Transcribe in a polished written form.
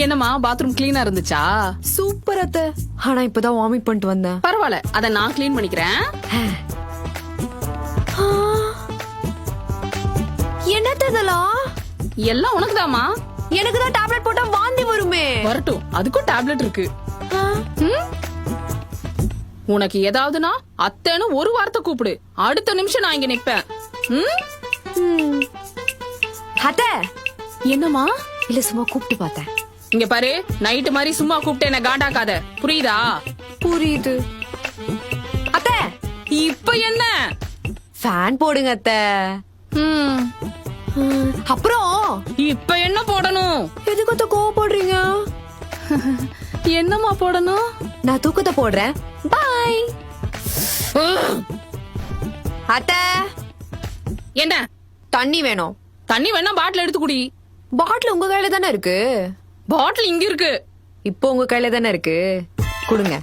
என்னம்மா பாத்ரூம் கிளீனா இருந்துச்சா? சூப்பர் அத்தை. ஆனா இப்பதான் வாமிட் பண்ணிட்டு வந்தேன். பரவாயில்ல, அத நான் கிளீன் பண்ணிக்கிறேன். என்னது இதெல்லாம்? எல்லாம் உனக்குதாமா. எனக்கு தான் டேப்லெட் போட்டா வாந்தி வருமே. வரட்டும், அதுக்கும் டேப்லெட் இருக்கு. உனக்கு ஏதாவதுனா அத்தைன்னு ஒரு வார்த்தை கூப்பிடு, அடுத்த நிமிஷம் நான் இங்க நிப்பேன். அத்தை. என்னம்மா? இல்ல சும்மா கூப்பிட்டு பார்த்தேன். இங்க பாரு, நைட்டு மாதிரி சும்மா கூப்பிட்டு என்ன காண்டாக்காத, புரியுதா? புரியுது அத்தை. இப்ப என்ன? ஃபேன் போடுங்க அத்தை. அப்புறம் இப்ப என்ன போடணும்? எதுக்கு அத்தை கோவப்படுறீங்க? என்னம்மா போடணும்? நான் தூக்கத்தை போடுறேன். பாய் அத்தை. என்ன தண்ணி வேணும். தண்ணி வேணா பாட்டில் எடுத்து குடி. பாட்டில் உங்க கையில தானே இருக்கு. பாட்டில் இங்க இருக்கு. இப்போ உங்க கையில தானே இருக்கு, கொடுங்க.